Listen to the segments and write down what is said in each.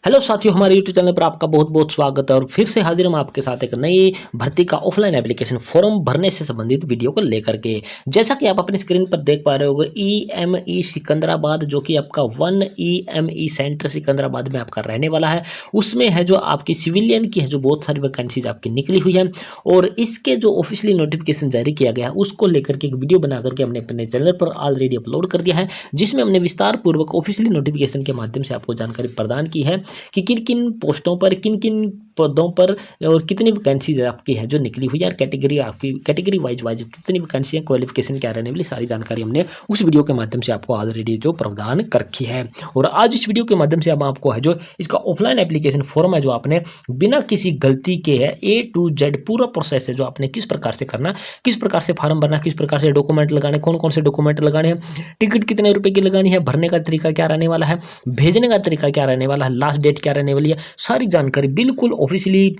Hello साथियों, हमारे YouTube channel पर आपका बहुत बहुत स्वागत है और फिर से हाजिर हम आपके साथ एक नई भर्ती का ऑफलाइन एप्लीकेशन फॉर्म भरने से संबंधित वीडियो को लेकर के। जैसा कि आप अपनी स्क्रीन पर देख पा रहे होंगे, ईएमई सिकंदराबाद जो कि आपका 1 ईएमई सेंटर सिकंदराबाद में आपका रहने वाला है, उसमें है जो आपकी सिविलियन की है जो बहुत सारी वैकेंसीज आपकी निकली हुई है और इसके जो ऑफिशियली नोटिफिकेशन जारी किया गया है उसको लेकर के एक वीडियो बना करके हमने अपने चैनल पर ऑलरेडी अपलोड कर दिया है, जिसमें हमने विस्तार पूर्वक ऑफिशियली नोटिफिकेशन के माध्यम से आपको जानकारी प्रदान की है कि किन किन पोस्टों पर किन किन पदों पर और कितनी वैकेंसीज आपकी है जो निकली हुई है और कैटेगरी आपकी कैटेगरी वाइज कितनी वैकेंसी है, क्वालिफिकेशन क्या रहने वाली, सारी जानकारी हमने उस वीडियो के माध्यम से आपको ऑलरेडी जो प्रदान कर रखी है। और आज इस वीडियो के माध्यम से हम आपको है जो इसका ऑफलाइन एप्लीकेशन फॉर्म है जो आपने बिना किसी गलती के है A to Z पूरा प्रोसेस है जो आपने किस प्रकार से करना, किस प्रकार से फॉर्म भरना, किस प्रकार से डॉक्यूमेंट लगाने, कौन कौन से डॉक्यूमेंट लगाने हैं, टिकट कितने रुपए की लगानी है, भरने का तरीका क्या रहने वाला है, भेजने का तरीका क्या रहने वाला है, लास्ट डेट क्या रहने वाली है, सारी जानकारी बिल्कुल ऑफिशियली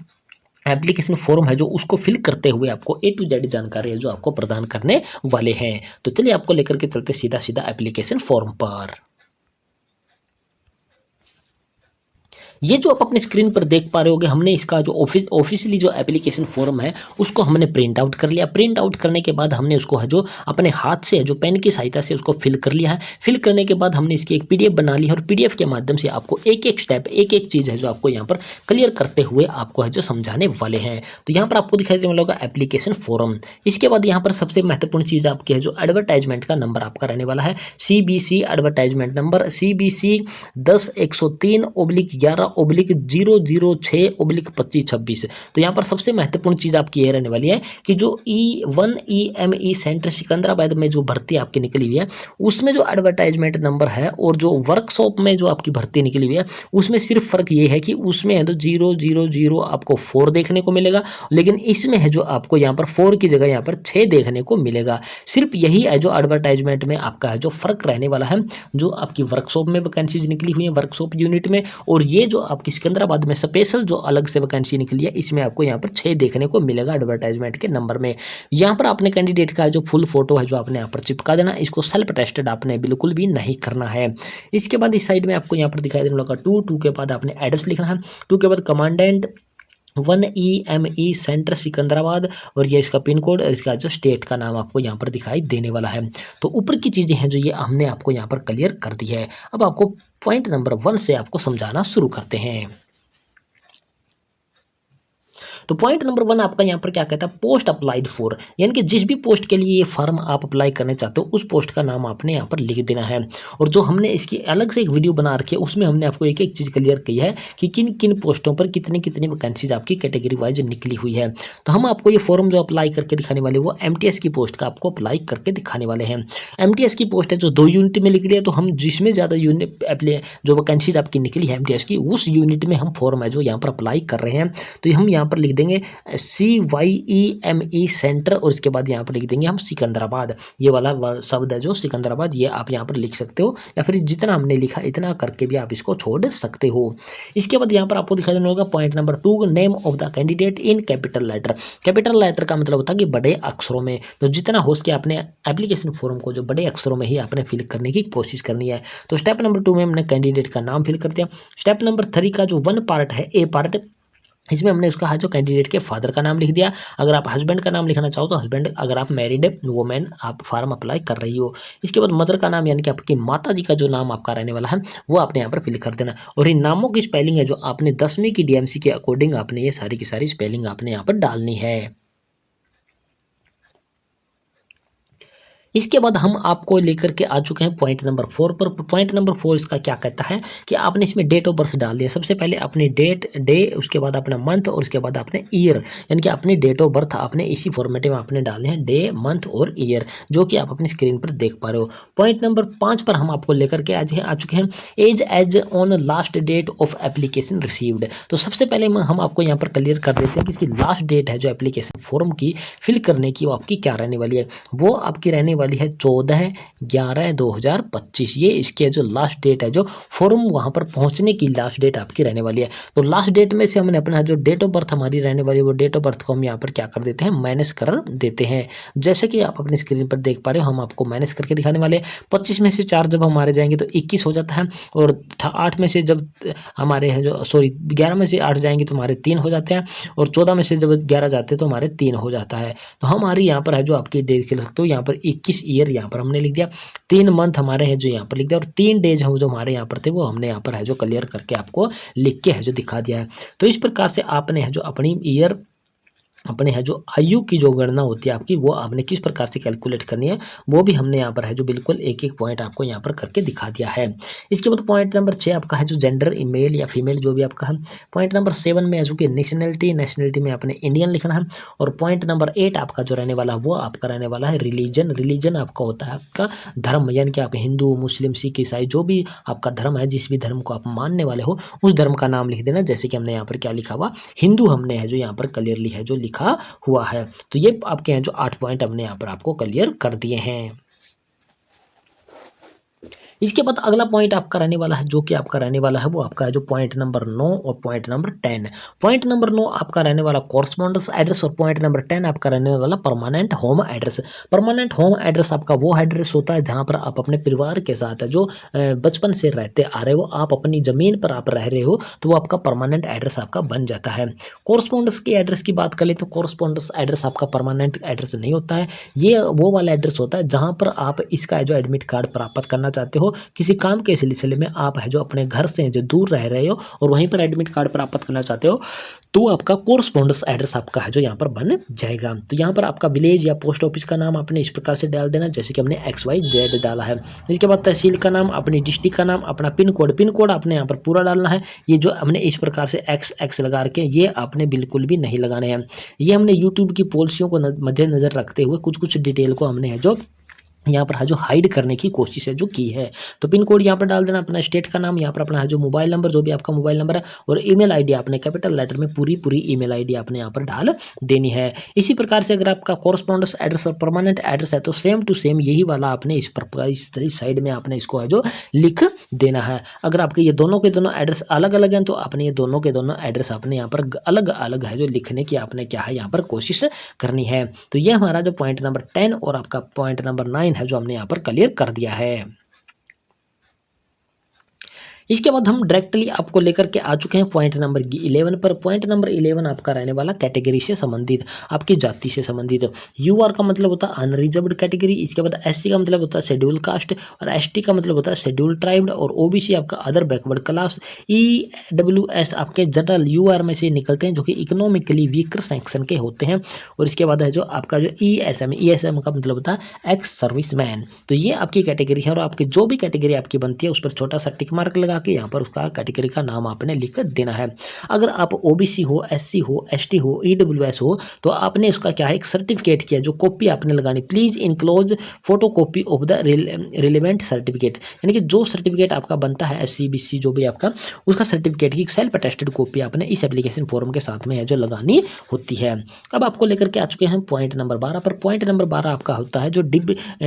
एप्लीकेशन फॉर्म है जो उसको फिल करते हुए आपको A to Z जानकारी है जो आपको प्रदान करने वाले हैं। तो चलिए आपको लेकर के चलते सीधा सीधा एप्लीकेशन फॉर्म पर। ये जो आप अपनी स्क्रीन पर देख पा रहे होगे, हमने इसका जो ऑफिशियली जो एप्लीकेशन फॉर्म है उसको हमने प्रिंट आउट कर लिया। प्रिंट आउट करने के बाद हमने उसको है जो अपने हाथ से जो पेन की सहायता से उसको फिल कर लिया है। फिल करने के बाद हमने इसकी एक पीडीएफ बना ली है और पीडीएफ के माध्यम से आपको एक एक स्टेप, एक एक चीज़ है जो आपको यहाँ पर क्लियर करते हुए आपको है जो समझाने वाले हैं। तो यहाँ पर आपको दिखाई देने वाला होगा एप्लीकेशन फॉर्म। इसके बाद यहाँ पर सबसे महत्वपूर्ण चीज़ आपकी है जो एडवर्टाइजमेंट का नंबर आपका रहने वाला है, CBC एडवर्टाइजमेंट नंबर CBC 10-103/11/006/2526। तो यहाँ पर सबसे महत्वपूर्ण चीज़ आपकी ये रहने वाली है कि जो E1 EME सेंटर सिकंदराबाद में जो भर्ती आपकी निकली हुई है उसमें जो एडवर्टाइजमेंट नंबर है और जो वर्कशॉप में जो आपकी भर्ती निकली हुई है उसमें सिर्फ फर्क ये है कि उसमें है तो 000 आपको 4 देखने को मिलेगा, लेकिन इसमें है जो आपको यहाँ पर 4 की जगह यहाँ पर 6 देखने को मिलेगा। सिर्फ यही है जो एडवर्टाइजमेंट में आपका है जो फर्क रहने वाला है। जो आपकी वर्कशॉप में वैकेंसीज निकली हुई है वर्कशॉप यूनिट में, और ये जो आपकी सिकंदराबाद में स्पेशल जो अलग से वैकेंसी निकली है इसमें आपको यहाँ पर 6 देखने को मिलेगा एडवर्टाइजमेंट के नंबर में। यहाँ पर आपने कैंडिडेट का जो फुल फोटो है जो आपने यहाँ पर चिपका देना, इसको सेल्फ टेस्टेड आपने बिल्कुल भी नहीं करना है। इसके बाद इस साइड में आपको यहाँ पर दिखाई देने वाला 2 के बाद आपने एड्रेस लिखना है, 2 के बाद कमांडेंट 1 EME सेंटर सिकंदराबाद और ये इसका पिन कोड और इसका जो स्टेट का नाम आपको यहाँ पर दिखाई देने वाला है। तो ऊपर की चीज़ें हैं जो ये हमने आपको यहाँ पर क्लियर कर दी है। अब आपको पॉइंट नंबर 1 से आपको समझाना शुरू करते हैं। तो पॉइंट नंबर 1 आपका यहाँ पर क्या कहता है, पोस्ट अप्लाइड फॉर, यानी कि जिस भी पोस्ट के लिए ये फॉर्म आप अप्लाई करना चाहते हो उस पोस्ट का नाम आपने यहाँ पर लिख देना है। और जो हमने इसकी अलग से एक वीडियो बना रखी है उसमें हमने आपको एक एक चीज़ क्लियर की है कि किन किन पोस्टों पर कितनी कितनी वैकेंसीज आपकी कैटेगरी वाइज निकली हुई है। तो हम आपको ये फॉर्म जो अप्लाई करके दिखाने वाले वो MTS की पोस्ट का आपको अप्लाई करके दिखाने वाले हैं। MTS की पोस्ट है जो 2 यूनिट में निकली है, तो हम जिसमें ज़्यादा यूनिट जो वैकेंसीज आपकी निकली है MTS की उस यूनिट में हम फॉर्म है जो यहाँ पर अप्लाई कर रहे हैं। तो हम यहाँ पर लिख देंगे CYEME सेंटर और इसके बाद यहाँ पर लिख देंगे हम सिकंदराबाद। ये वाला शब्द है जो सिकंदराबाद, ये आप यहाँ पर लिख सकते हो या फिर जितना हमने लिखा इतना करके भी आप इसको छोड़ सकते हो। इसके बाद यहाँ पर आपको दिखाई देना होगा point number 2, name of the candidate in capital letter. Capital letter का मतलब होता है कि बड़े अक्षरों में, तो जितना हो सके आपने एप्लीकेशन फॉर्म को जो बड़े अक्षरों में ही आपने फिल करने की कोशिश करनी है। तो स्टेप नंबर 2 में हमने कैंडिडेट का नाम फिल कर दिया। स्टेप नंबर 3 का जो 1 पार्ट है, A पार्ट, इसमें हमने उसका है जो कैंडिडेट के फादर का नाम लिख दिया। अगर आप हस्बैंड का नाम लिखना चाहो तो हस्बैंड, अगर आप मैरिड वुमेन आप फॉर्म अप्लाई कर रही हो। इसके बाद मदर का नाम यानी कि आपकी माता जी का जो नाम आपका रहने वाला है वो आपने यहाँ पर फिल कर देना। और इन नामों की स्पेलिंग है जो आपने 10वीं की DMC के अकॉर्डिंग आपने ये सारी की सारी स्पेलिंग आपने यहाँ पर डालनी है। इसके बाद हम आपको लेकर के आ चुके हैं पॉइंट नंबर 4 पर। पॉइंट नंबर 4 इसका क्या कहता है कि आपने इसमें डेट ऑफ बर्थ डाल दिया। सबसे पहले अपनी डेट, डे, उसके बाद अपना मंथ और उसके बाद आपने ईयर, यानी कि अपनी डेट ऑफ बर्थ आपने इसी फॉर्मेट में आपने डालने हैं, डे, मंथ और ईयर, जो कि आप अपनी स्क्रीन पर देख पा रहे हो। पॉइंट नंबर 5 पर हम आपको लेकर के आज आ चुके हैं, age on last date of application received. तो सबसे पहले हम आपको यहाँ पर क्लियर कर देते हैं कि इसकी लास्ट डेट है जो एप्लीकेशन फॉर्म की फिल करने की वो आपकी क्या रहने वाली है। वो आपकी रहने वाली है 14/11/2025। ये इसके जो लास्ट डेट है, जो फॉर्म वहाँ पर पहुँचने की लास्ट डेट आपकी रहने वाली है। तो लास्ट डेट में से हमने अपना जो डेट ऑफ बर्थ हमारी रहने वाली है, वो डेट ऑफ बर्थ को हम यहाँ पर क्या कर देते हैं, माइनस कर देते हैं। जैसे कि आप अपनी स्क्रीन पर देख पा रहे हो, हम आपको माइनस करके दिखाने वाले हैं। 25 में से 4 जब हमारे जाएंगे तो 21 हो जाता है, और 8 में से जब हमारे हैं जो 11 में से 8 जाएंगे तो हमारे 3 हो जाते हैं, और 14 में से जब 11 जाते हैं तो हमारे 3 हो जाता है। तो हमारी यहाँ पर है जो आपकी डेट लिख सकते हो, यहाँ पर 21 ईयर यहाँ पर हमने लिख दिया, 3 मंथ हमारे हैं जो यहाँ पर लिख दिया, और 3 डेज हम जो हमारे यहाँ पर थे वो हमने यहाँ पर है जो क्लियर करके आपको लिख के है जो दिखा दिया है। तो इस प्रकार से आपने है जो अपनी ईयर, अपने है जो आयु की जो गणना होती है आपकी, वो आपने किस प्रकार से कैलकुलेट करनी है, वो भी हमने यहाँ पर है जो बिल्कुल एक एक पॉइंट आपको यहाँ पर करके दिखा दिया है। इसके बाद पॉइंट नंबर 6 आपका है जो जेंडर, मेल या फीमेल जो भी आपका है। पॉइंट नंबर 7 में है जो कि नेशनलिटी में आपने इंडियन लिखना है। और पॉइंट नंबर 8 आपका जो रहने वाला है वो आपका रहने वाला है रिलीजन आपका होता है आपका धर्म, यानी कि आप हिंदू, मुस्लिम, सिख, ईसाई जो भी आपका धर्म है, जिस भी धर्म को आप मानने वाले हो उस धर्म का नाम लिख देना। जैसे कि हमने यहाँ पर क्या लिखा हुआ, हिंदू हमने है जो यहाँ पर क्लियरली है जो लिखा हुआ है। तो ये आपके यहाँ जो 8 पॉइंट हमने यहाँ पर आपको क्लियर कर दिए हैं। इसके बाद अगला पॉइंट आपका रहने वाला है, जो कि आपका रहने वाला है वो आपका है जो पॉइंट नंबर 9 और पॉइंट नंबर 10। पॉइंट नंबर 9 आपका रहने वाला कॉरस्पॉन्डेंस एड्रेस, और पॉइंट नंबर 10 आपका रहने वाला permanent home address. Permanent home address आपका वो एड्रेस होता है जहां पर आप अपने परिवार के साथ है जो बचपन से रहते आ रहे हो, आप अपनी ज़मीन पर आप रह रहे हो, तो वो आपका परमानेंट एड्रेस आपका बन जाता है। कॉरस्पॉन्डेंस के एड्रेस की बात करें तो कॉरस्पॉन्डेंस एड्रेस आपका परमानेंट एड्रेस नहीं होता है, ये वो वाला एड्रेस होता है जहाँ पर आप इसका जो एडमिट कार्ड प्राप्त करना चाहते हो, किसी काम के सिलसिले में आप है जो अपने घर से जो दूर रह रहे हो और वहीं पर एडमिट कार्ड प्राप्त करना चाहते हो, तो आपका कोरस्पॉन्डेंस एड्रेस आपका है जो यहाँ पर बन जाएगा। तो यहाँ पर आपका विलेज या पोस्ट ऑफिस का नाम आपने इस प्रकार से डाल देना, जैसे कि हमने XYZ डाला है। इसके बाद तहसील का नाम, अपनी डिस्ट्रिक्ट का नाम, अपना पिन कोड आपने यहाँ पर पूरा डालना है। ये जो हमने इस प्रकार से XX लगा के, ये आपने बिल्कुल भी नहीं लगाने हैं। ये हमने यूट्यूब की पॉलिसियों को मद्देनजर रखते हुए कुछ डिटेल को हमने है जो यहाँ पर है जो हाइड करने की कोशिश है जो की है। तो पिन कोड यहाँ पर डाल देना, अपना स्टेट का नाम, यहाँ पर अपना है जो मोबाइल नंबर, जो भी आपका मोबाइल नंबर है, और ईमेल आईडी आपने कैपिटल लेटर में पूरी ईमेल आईडी आपने यहाँ पर डाल देनी है। इसी प्रकार से अगर आपका कॉरस्पॉन्डेंस एड्रेस और परमानेंट एड्रेस है तो सेम टू सेम यही वाला आपने इस साइड में आपने इसको है जो लिख देना है। अगर आपके ये दोनों के दोनों एड्रेस अलग अलग हैं तो आपने ये दोनों के दोनों एड्रेस आपने यहाँ पर अलग अलग है जो लिखने की आपने क्या है यहाँ पर कोशिश करनी है। तो ये हमारा जो पॉइंट नंबर 10 और आपका पॉइंट नंबर 9 है जो हमने यहाँ पर क्लियर कर दिया है। इसके बाद हम डायरेक्टली आपको लेकर के आ चुके हैं पॉइंट नंबर 11 पर। पॉइंट नंबर 11 आपका रहने वाला कैटेगरी से संबंधित, आपकी जाति से संबंधित। UR का मतलब होता है अनरिजर्व्ड कैटेगरी। इसके बाद SC का मतलब होता है शेड्यूल कास्ट, और ST का मतलब होता है शेड्यूल ट्राइब्ड, और OBC आपका अदर बैकवर्ड क्लास। EWS आपके जनरल UR में से निकलते हैं जो कि इकोनॉमिकली वीकर सेक्शन के होते हैं। और इसके बाद है जो आपका जो ESM का मतलब होता है एक्स सर्विसमैन। तो ये आपकी कैटेगरी है, और आपकी जो भी कैटेगरी आपकी बनती है उस पर छोटा सा टिक मार्क लगा कि यहाँ पर उसका कैटेगरी का नाम आपने लिख देना है। अगर आप OBC हो, SC हो, ST हो, EWS हो, तो आपने उसका क्या है एक सर्टिफिकेट किया जो कॉपी आपने लगानी। Please enclose photo copy of the relevant certificate, यानी कि जो सर्टिफिकेट आपका बनता है SC BC जो भी आपका, उसका सर्टिफिकेट की सेल्फ अटेस्टेड कॉपी आपने इस एप्लीकेशन फॉर्म के साथ में है जो लगानी होती है। अब आपको लेकर के आ चुके हैं पॉइंट नंबर 12 पर। पॉइंट नंबर 12 आपका होता है जो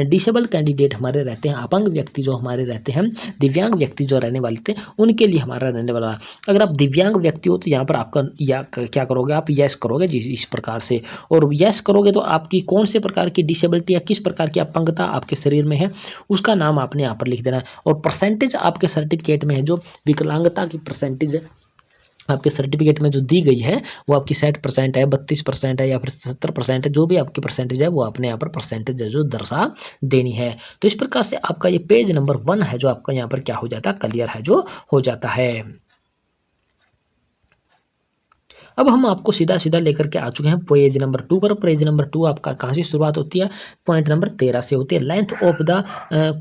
डिसेबल कैंडिडेट हमारे रहते हैं, अपंग व्यक्ति जो हमारे रहते हैं, दिव्यांग व्यक्ति जो रहने वाले थे, उनके लिए हमारा रहने वाला। अगर आप दिव्यांग व्यक्ति हो तो यहाँ पर आपका या क्या करोगे, आप यस करोगे जी इस प्रकार से, और यस करोगे तो आपकी कौन से प्रकार की डिसेबिलिटी या किस प्रकार की अपंगता आपके शरीर में है उसका नाम आपने यहाँ पर लिख देना है। और परसेंटेज आपके सर्टिफिकेट में है जो विकलांगता की परसेंटेज है आपके सर्टिफिकेट में जो दी गई है वो आपकी 60% है, 32% है, या फिर 70% है, जो भी आपकी परसेंटेज है वो आपने यहाँ पर परसेंटेज है जो दर्शा देनी है। तो इस प्रकार से आपका ये पेज नंबर 1 है जो आपका यहाँ पर क्या हो जाता है, क्लियर है जो हो जाता है। अब हम आपको सीधा सीधा लेकर के आ चुके हैं पेज नंबर 2 पर। पेज नंबर 2 आपका कहाँ से शुरुआत होती है, पॉइंट नंबर 13 से होती है। Length of the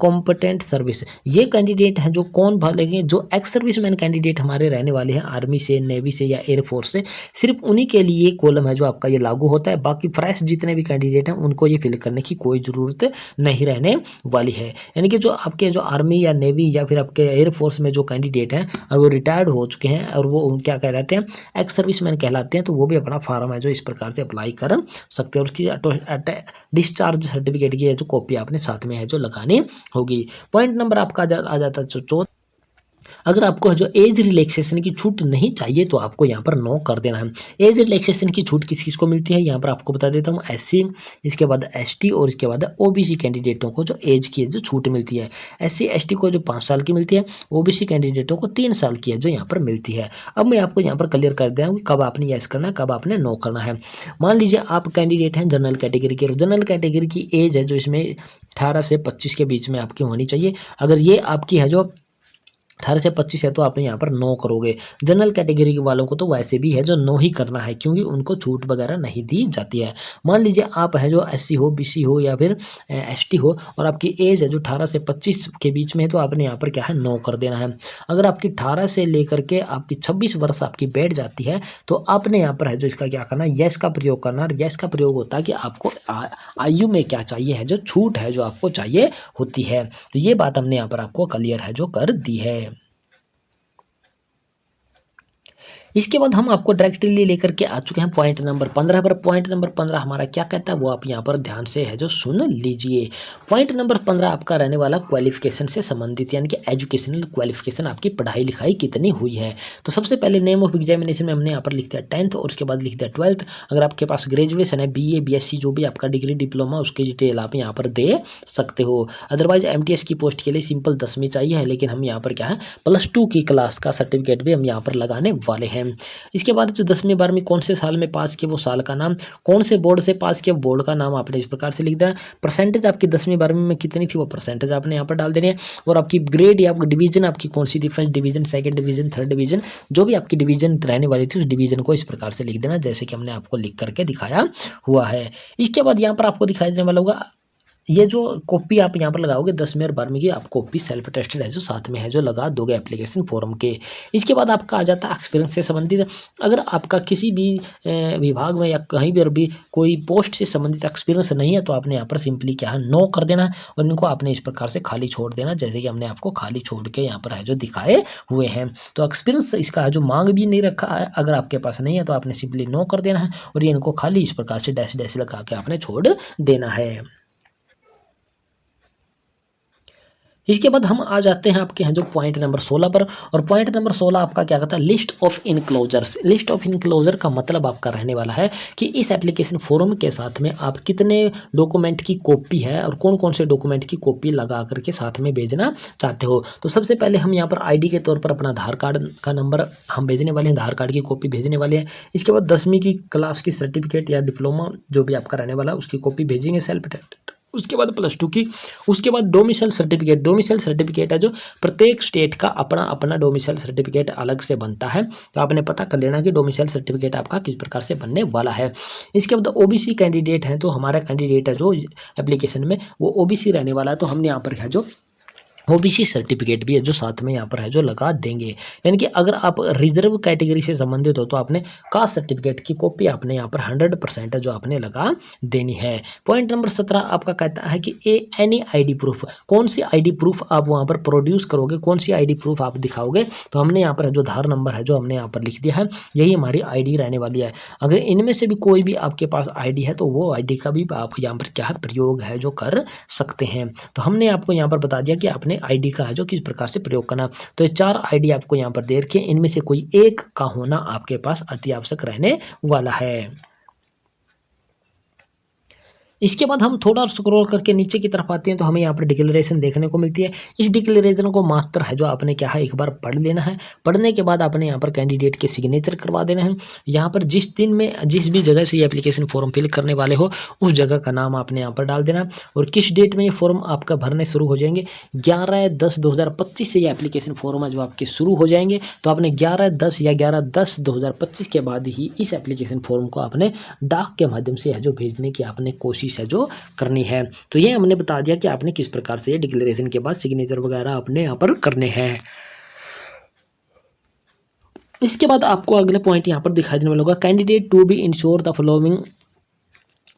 competent service, ये कैंडिडेट हैं जो कौन भाग लेंगे, जो एक्स सर्विसमैन कैंडिडेट हमारे रहने वाले हैं आर्मी से, नेवी से या एयरफोर्स से, सिर्फ उन्हीं के लिए कॉलम है जो आपका ये लागू होता है। बाकी फ्रेश जितने भी कैंडिडेट हैं उनको ये फिल करने की कोई ज़रूरत नहीं रहने वाली है। यानी कि जो आपके जो आर्मी या नेवी या फिर आपके एयरफोर्स में जो कैंडिडेट हैं और वो रिटायर्ड हो चुके हैं और वो क्या कहलाते हैं, एक्स सर्विसमैन कहलाते हैं, तो वो भी अपना फार्म है जो इस प्रकार से अप्लाई कर सकते हैं। और उसकी डिस्चार्ज सर्टिफिकेट की है जो कॉपी आपने साथ में है जो लगानी होगी। पॉइंट नंबर आपका आ जाता है जो अगर आपको जो एज रिलैक्सेशन की छूट नहीं चाहिए तो आपको यहाँ पर नो कर देना है। एज रिलैक्सेशन की छूट किस किस को मिलती है यहाँ पर आपको बता देता हूँ। एससी, इसके बाद एसटी और इसके बाद ओबीसी कैंडिडेटों को जो एज की जो छूट मिलती है। एससी एसटी को जो 5 साल की मिलती है, ओबीसी कैंडिडेटों को 3 साल की है जो यहाँ पर मिलती है। अब मैं आपको यहाँ पर क्लियर कर दूँ कि कब आपने यस करना है, कब आपने नो करना है। मान लीजिए आप कैंडिडेट हैं जनरल कैटेगरी के, जनरल कैटेगरी की एज है जो इसमें 18 से 25 के बीच में आपकी होनी चाहिए। अगर ये आपकी है जो 18 से 25 है तो आप यहाँ पर नो करोगे। जनरल कैटेगरी के वालों को तो वैसे भी है जो नो ही करना है, क्योंकि उनको छूट वगैरह नहीं दी जाती है। मान लीजिए आप है जो एससी हो, बीसी हो या फिर एसटी हो और आपकी एज है जो 18 से 25 के बीच में है, तो आपने यहाँ पर क्या है नो कर देना है। अगर आपकी 18 से लेकर के आपकी 26 वर्ष आपकी बैठ जाती है तो आपने यहाँ पर है जो इसका क्या करना है, यस का प्रयोग करना है। यस का प्रयोग होता है कि आपको आयु में क्या चाहिए है, जो छूट है जो आपको चाहिए होती है। तो ये बात हमने यहाँ पर आपको क्लियर है जो कर दी है। इसके बाद हम आपको डायरेक्टली लेकर के आ चुके हैं पॉइंट नंबर 15 पर। पॉइंट नंबर 15 हमारा क्या कहता है वो आप यहाँ पर ध्यान से है जो सुन लीजिए। पॉइंट नंबर 15 आपका रहने वाला क्वालिफिकेशन से संबंधित, यानी कि एजुकेशनल क्वालिफिकेशन, आपकी पढ़ाई लिखाई कितनी हुई है। तो सबसे पहले नेम ऑफ एग्जामिनेशन में हमने यहाँ पर लिख दिया 10th और उसके बाद लिख दिया 12th। अगर आपके पास ग्रेजुएशन है, बीए बीएससी जो भी आपका डिग्री डिप्लोमा, उसकी डिटेल आप यहाँ पर दे सकते हो। अदरवाइज एमटीएस की पोस्ट के लिए सिंपल 10वीं चाहिए है, लेकिन हम यहाँ पर क्या है +2 की क्लास का सर्टिफिकेट भी हम यहाँ पर लगाने वाले हैं। इसके बाद जो 10वीं 12वीं कौन से साल में पास किया वो साल का नाम, कौन से बोर्ड से पास किया बोर्ड का नाम आपने इस प्रकार से लिख दिया। परसेंटेज आपकी 10वीं 12वीं में कितनी थी वो परसेंटेज आपने यहाँ पर डाल देनी है। और आपकी ग्रेड या आपकी डिवीजन आपकी कौन सी थी, first division, second division, third division, जो भी आपकी डिवीजन रहने वाली थी उस डिवीजन को इस प्रकार से लिख देना जैसे कि हमने आपको लिख करके दिखाया हुआ है। इसके बाद यहाँ पर आपको दिखाई देने वाला होगा ये जो कॉपी आप यहाँ पर लगाओगे 10वीं और 12वीं की, आप कॉपी सेल्फ टेस्टेड है जो साथ में है जो लगा दोगे एप्लीकेशन फॉर्म के। इसके बाद आपका आ जाता है एक्सपीरियंस से संबंधित। अगर आपका किसी भी विभाग में या कहीं पर भी कोई पोस्ट से संबंधित एक्सपीरियंस नहीं है तो आपने यहाँ पर सिंपली क्या है नो कर देना और इनको आपने इस प्रकार से खाली छोड़ देना जैसे कि हमने आपको खाली छोड़ के यहाँ पर है जो दिखाए हुए हैं। तो एक्सपीरियंस इसका है जो मांग भी नहीं रखा है, अगर आपके पास नहीं है तो आपने सिंपली नो कर देना है और ये इनको खाली इस प्रकार से डैश डैश लगा के आपने छोड़ देना है। इसके बाद हम आ जाते हैं आपके यहाँ जो पॉइंट नंबर 16 पर। और पॉइंट नंबर 16 आपका क्या कहता है, list of enclosures. List of enclosure का मतलब आपका रहने वाला है कि इस एप्लीकेशन फॉर्म के साथ में आप कितने डॉक्यूमेंट की कॉपी है और कौन कौन से डॉक्यूमेंट की कॉपी लगा करके साथ में भेजना चाहते हो। तो सबसे पहले हम यहाँ पर आईडी के तौर पर अपना आधार कार्ड का नंबर हम भेजने वाले हैं, आधार कार्ड की कॉपी भेजने वाले हैं। इसके बाद 10वीं की क्लास की सर्टिफिकेट या डिप्लोमा जो भी आपका रहने वाला है उसकी कॉपी भेजेंगे सेल्फ टेस्ट। उसके बाद +2 की, उसके बाद डोमिसाइल सर्टिफिकेट। डोमिसाइल सर्टिफिकेट है जो प्रत्येक स्टेट का अपना अपना डोमिसाइल सर्टिफिकेट अलग से बनता है, तो आपने पता कर लेना कि डोमिसाइल सर्टिफिकेट आपका किस प्रकार से बनने वाला है। इसके बाद ओबीसी कैंडिडेट हैं, तो हमारा कैंडिडेट है जो एप्लीकेशन में वो ओबीसी रहने वाला है, तो हमने यहाँ पर है जो ओबीसी सर्टिफिकेट भी है जो साथ में यहाँ पर है जो लगा देंगे। यानी कि अगर आप रिजर्व कैटेगरी से संबंधित हो तो आपने कास्ट सर्टिफिकेट की कॉपी आपने यहाँ पर 100% है जो आपने लगा देनी है। पॉइंट नंबर 17 आपका कहता है कि एनी आईडी प्रूफ, कौन सी आईडी प्रूफ आप वहाँ पर प्रोड्यूस करोगे, कौन सी आईडी प्रूफ आप दिखाओगे। तो हमने यहाँ पर जो आधार नंबर है जो हमने यहाँ पर लिख दिया है, यही हमारी आईडी रहने वाली है। अगर इनमें से भी कोई भी आपके पास आईडी है तो वो आईडी का भी आप यहाँ पर क्या है प्रयोग है जो कर सकते हैं। तो हमने आपको यहाँ पर बता दिया कि आपने आईडी का है जो किस प्रकार से प्रयोग करना। तो ये 4 आईडी आपको यहाँ पर दे रखी है, इनमें से कोई एक का होना आपके पास अति आवश्यक रहने वाला है। इसके बाद हम थोड़ा स्क्रॉल करके नीचे की तरफ आते हैं तो हमें यहाँ पर डिक्लेरेशन देखने को मिलती है। इस डिक्लेरेशन को मास्टर है जो आपने क्या है एक बार पढ़ लेना है। पढ़ने के बाद आपने यहाँ पर कैंडिडेट के सिग्नेचर करवा देना है। यहाँ पर जिस दिन में जिस भी जगह से ये एप्लीकेशन फॉर्म फिल करने वाले हो उस जगह का नाम आपने यहाँ पर डाल देना और किस डेट में ये फॉर्म आपका भरने शुरू हो जाएंगे। 11/10/2025 से ये एप्लीकेशन फॉर्म है जो आपके शुरू हो जाएंगे। तो आपने 11/10 या 11/10/2025 के बाद ही इस एप्लीकेशन फॉर्म को आपने डाक के माध्यम से है जो भेजने की आपने कोशिश है जो करनी है। तो ये हमने बता दिया कि आपने किस प्रकार से डिक्लेरेशन के बाद सिग्नेचर वगैरह अपने यहाँ पर करने हैं। इसके बाद आपको अगले पॉइंट यहाँ पर दिखाई देने वाला होगा, candidate to be insure the following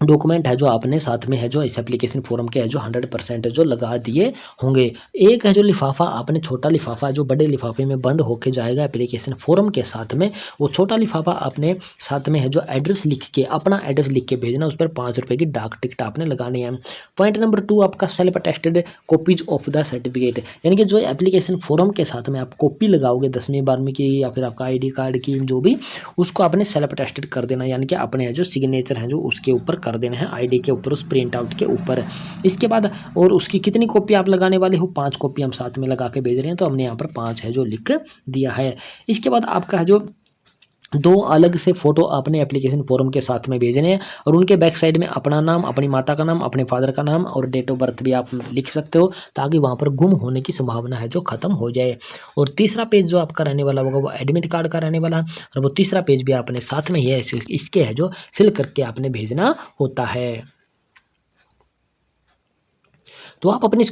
document है जो आपने साथ में है जो इस एप्लीकेशन फॉर्म के है जो 100% जो लगा दिए होंगे। एक है जो लिफाफा, आपने छोटा लिफाफा जो बड़े लिफाफे में बंद होके जाएगा एप्लीकेशन फॉर्म के साथ में, वो छोटा लिफाफा आपने साथ में है जो एड्रेस लिख के, अपना एड्रेस लिख के भेजना, उस पर 5 रुपये की डाक टिकट आपने लगानी है। पॉइंट नंबर 2 आपका self attested copies of the certificate, यानी कि जो एप्लीकेशन फॉर्म के साथ में आप कॉपी लगाओगे 10वीं 12वीं की या फिर आपका ID कार्ड की जो भी, उसको आपने सेल्फ अटेस्टेड कर देना, यानी कि अपने जो सिग्नेचर हैं जो उसके ऊपर कर देना है, ID के ऊपर, उस प्रिंट आउट के ऊपर। इसके बाद और उसकी कितनी कॉपी आप लगाने वाले हो, 5 कॉपी हम साथ में लगा के भेज रहे हैं, तो हमने यहाँ पर 5 है जो लिख दिया है। इसके बाद आपका है जो 2 अलग से फ़ोटो आपने एप्लीकेशन फॉर्म के साथ में भेजने हैं, और उनके बैक साइड में अपना नाम, अपनी माता का नाम, अपने फादर का नाम और डेट ऑफ बर्थ भी आप लिख सकते हो, ताकि वहाँ पर गुम होने की संभावना है जो ख़त्म हो जाए। और तीसरा पेज जो आपका रहने वाला होगा वो एडमिट कार्ड का रहने वाला है, और वो तीसरा पेज भी आपने साथ में ही है इसके है जो फिल करके आपने भेजना होता है। तो आप अपनी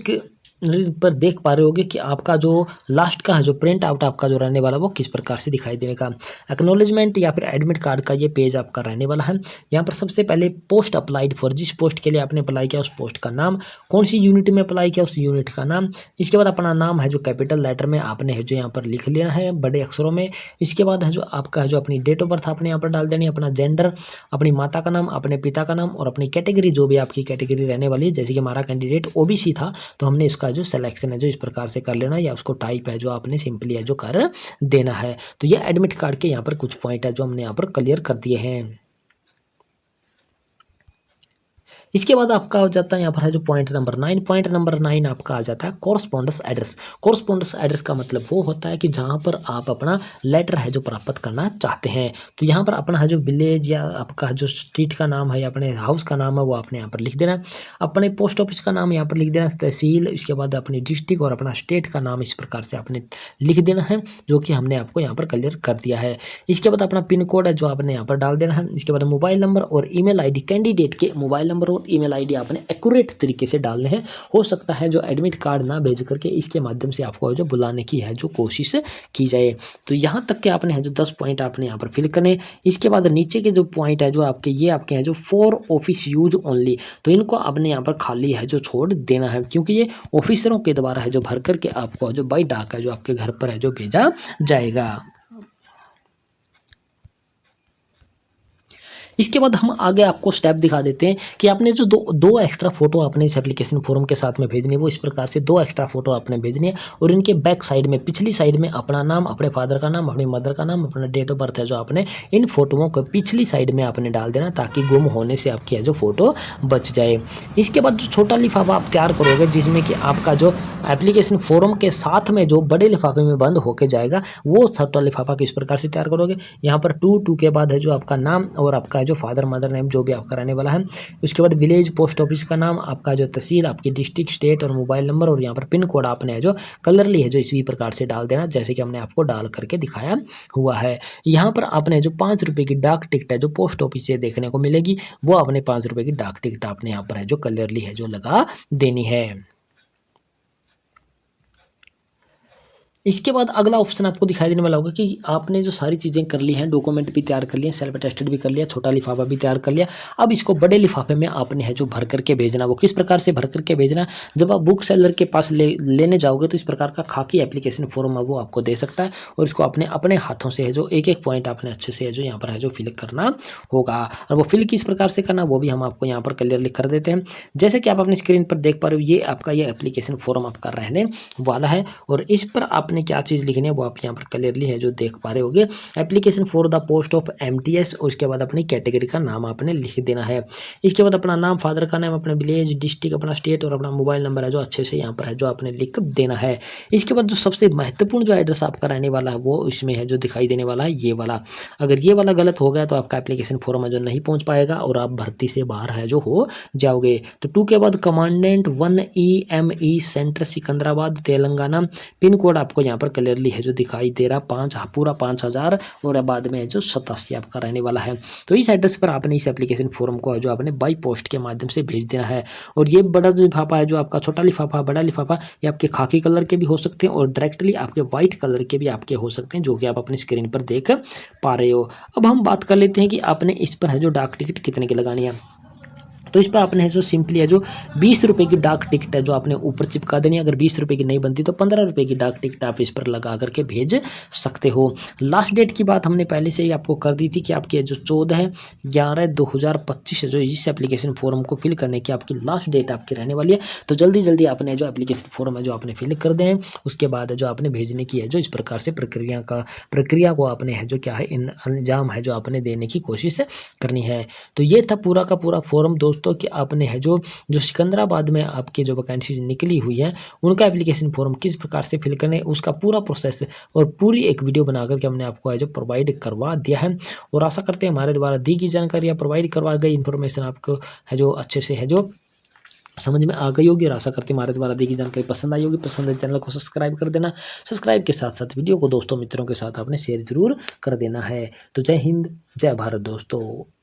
पर देख पा रहे होगे कि आपका जो लास्ट का है जो प्रिंट आउट आपका जो रहने वाला वो किस प्रकार से दिखाई देने का। एक्नॉलेजमेंट या फिर एडमिट कार्ड का ये पेज आपका रहने वाला है। यहाँ पर सबसे पहले पोस्ट अप्लाइड फॉर, जिस पोस्ट के लिए आपने अप्लाई किया उस पोस्ट का नाम, कौन सी यूनिट में अप्लाई किया उस यूनिट का नाम। इसके बाद अपना नाम है जो कैपिटल लेटर में आपने है जो यहाँ पर लिख लेना है बड़े अक्षरों में। इसके बाद है जो आपका है जो अपनी डेट ऑफ बर्थ आपने यहाँ पर डाल देनी है, अपना जेंडर, अपनी माता का नाम, अपने पिता का नाम और अपनी कैटेगरी जो भी आपकी कैटेगरी रहने वाली है। जैसे कि हमारा कैंडिडेट OBC था तो हमने इसका जो सिलेक्शन है जो इस प्रकार से कर लेना, या उसको टाइप है जो आपने सिंपली है जो कर देना है। तो ये एडमिट कार्ड के यहाँ पर कुछ पॉइंट है जो हमने यहाँ पर क्लियर कर दिए हैं। इसके बाद आपका हो जाता है यहाँ पर है जो पॉइंट नंबर 9। पॉइंट नंबर 9 आपका आ जाता है कॉरस्पॉन्डेंस एड्रेस। कॉरस्पॉन्डेंस एड्रेस का मतलब वो होता है कि जहाँ पर आप अपना लेटर है जो प्राप्त करना चाहते हैं। तो यहाँ पर अपना है जो विलेज या आपका जो स्ट्रीट का नाम है या अपने हाउस का नाम है वो आपने यहाँ पर लिख देना है। अपने पोस्ट ऑफिस का नाम यहाँ पर लिख देना, तहसील, इसके बाद अपनी डिस्ट्रिक्ट और अपना स्टेट का नाम इस प्रकार से आपने लिख देना है, जो कि हमने आपको यहाँ पर क्लियर कर दिया है। इसके बाद अपना पिन कोड है जो आपने यहाँ पर डाल देना है। इसके बाद मोबाइल नंबर और ईमेल ID, कैंडिडेट के मोबाइल नंबर ईमेल ID आपने एक्यूरेट तरीके से डालने हैं। हो सकता है जो एडमिट कार्ड ना भेज करके इसके माध्यम से आपको जो बुलाने की है जो कोशिश की जाए। तो यहाँ तक के आपने है जो 10 पॉइंट आपने यहाँ पर फिल करने। इसके बाद नीचे के जो पॉइंट है जो आपके ये आपके हैं जो फॉर ऑफिस यूज ओनली, तो इनको आपने यहाँ पर खाली है जो छोड़ देना है, क्योंकि ये ऑफिसरों के द्वारा है जो भर करके आपको जो बाई डाक है जो आपके घर पर है जो भेजा जाएगा। इसके बाद हम आगे आपको स्टेप दिखा देते हैं कि आपने जो दो एक्स्ट्रा फोटो आपने इस एप्लीकेशन फॉर्म के साथ में भेजनी है, वो इस प्रकार से 2 एक्स्ट्रा फोटो आपने भेजनी है, और इनके बैक साइड में पिछली साइड में अपना नाम, अपने फादर का नाम, अपनी मदर का नाम, अपना डेट ऑफ बर्थ है जो आपने इन फोटोओं को पिछली साइड में आपने डाल देना, ताकि गुम होने से आपकी है जो फोटो बच जाए। इसके बाद जो छोटा लिफाफा आप तैयार करोगे जिसमें कि आपका जो एप्लीकेशन फॉर्म के साथ में जो बड़े लिफाफे में बंद होके जाएगा, वो छोटा लिफाफा किस प्रकार से तैयार करोगे। यहाँ पर 2 के बाद है जो आपका नाम और आपका जो फादर मदर नेम जो भी आपका रहने वाला है। उसके बाद विलेज, पोस्ट ऑफिस का नाम, आपका जो तहसील, आपकी डिस्ट्रिक्ट, स्टेट और मोबाइल नंबर, और यहाँ पर पिन कोड आपने है जो कलरली है जो इसी प्रकार से डाल देना, जैसे कि हमने आपको डाल करके दिखाया हुआ है। यहाँ पर आपने जो 5 रुपये की डाक टिकट है जो पोस्ट ऑफिस से देखने को मिलेगी, वो आपने 5 रुपये की डाक टिकट आपने यहाँ पर है जो कलरली है जो लगा देनी है। इसके बाद अगला ऑप्शन आपको दिखाई देने वाला होगा कि आपने जो सारी चीज़ें कर ली हैं, डॉक्यूमेंट भी तैयार कर लिए, सेल्फ अटेस्टेड भी कर लिया, छोटा लिफाफा भी तैयार कर लिया, अब इसको बड़े लिफाफे में आपने है जो भर करके भेजना। वो किस प्रकार से भर करके भेजना, जब आप बुक सेलर के पास लेने जाओगे तो इस प्रकार का खाकी एप्लीकेशन फॉर्म है वो आपको दे सकता है, और इसको अपने अपने हाथों से है जो एक एक पॉइंट आपने अच्छे से है जो यहाँ पर है जो फिल करना होगा। और वो फिल किस प्रकार से करना वो भी हम आपको यहाँ पर क्लियरली कर देते हैं। जैसे कि आप अपनी स्क्रीन पर देख पा रहे हो, ये आपका ये एप्लीकेशन फॉर्म आपका रहने वाला है, और इस पर आपने क्या चीज़ लिखनी है वो आप यहाँ पर क्लियरली है जो देख पा रहे होगे। Application for the post of MTS, उसके बाद अपनी कैटेगरी का नाम आपने लिख देना है। इसके बाद अपना नाम, फादर का नाम, अपना विलेज, डिस्ट्रिक्ट, अपना स्टेट और अपना मोबाइल नंबर है जो अच्छे से यहाँ पर है जो आपने लिख देना है। इसके बाद जो सबसे महत्वपूर्ण जो एड्रेस आपका रहने वाला है वो इसमें है जो दिखाई देने वाला है ये वाला। अगर ये वाला गलत हो गया तो आपका एप्लीकेशन फॉर्म है जो नहीं पहुँच पाएगा और आप भर्ती से बाहर है जो हो जाओगे। तो 2 के बाद commandant 1 EME centre Secunderabad Telangana, pin code आपको यहाँ पर क्लियरली है जो दिखाई दे रहा 5 पूरा 5000 और बाद में है जो 87 आपका रहने वाला है। तो इस एड्रेस पर आपने इस एप्लीकेशन फॉर्म को है जो आपने बाई पोस्ट के माध्यम से भेज देना है। और ये बड़ा जो लिफाफा है जो आपका छोटा लिफाफा, बड़ा लिफाफा, ये आपके खाकी कलर के भी हो सकते हैं और डायरेक्टली आपके व्हाइट कलर के भी आपके हो सकते हैं, जो कि आप अपनी स्क्रीन पर देख पा रहे हो। अब हम बात कर लेते हैं कि आपने इस पर है जो डाक टिकट कितने की लगानी है। तो इस पर आपने है जो सिंपली है जो 20 रुपये की डाक टिकट है जो आपने ऊपर चिपका देनी है। अगर 20 रुपये की नहीं बनती तो 15 रुपये की डाक टिकट आप इस पर लगा करके भेज सकते हो। लास्ट डेट की बात हमने पहले से ही आपको कर दी थी कि आपकी जो 14/11/2025 है जो इस एप्लीकेशन फॉर्म को फिल करने की आपकी लास्ट डेट आपकी रहने वाली है। तो जल्दी जल्दी आपने जो एप्लीकेशन फॉर्म है जो आपने फिल कर दें, उसके बाद जो आपने भेजने की है जो इस प्रकार से प्रक्रिया को आपने है जो क्या है अंजाम है जो आपने देने की कोशिश करनी है। तो ये था पूरा का पूरा फॉर्म दोस्तों कि आपने है जो सिकंदराबाद में आपकी जो वैकेंसी निकली हुई है उनका एप्लीकेशन फॉर्म किस प्रकार से फिल करने, उसका पूरा प्रोसेस और पूरी एक वीडियो बना करके हमने आपको है जो प्रोवाइड करवा दिया है। और आशा करते हैं हमारे द्वारा दी गई जानकारी या प्रोवाइड करवा गई इन्फॉर्मेशन आपको है जो अच्छे से है जो समझ में आ गई होगी। और आशा करते हैं हमारे द्वारा दी गई जानकारी पसंद आई होगी। पसंद है चैनल को सब्सक्राइब कर देना। सब्सक्राइब के साथ साथ वीडियो को दोस्तों मित्रों के साथ आपने शेयर जरूर कर देना है। तो जय हिंद, जय भारत दोस्तों।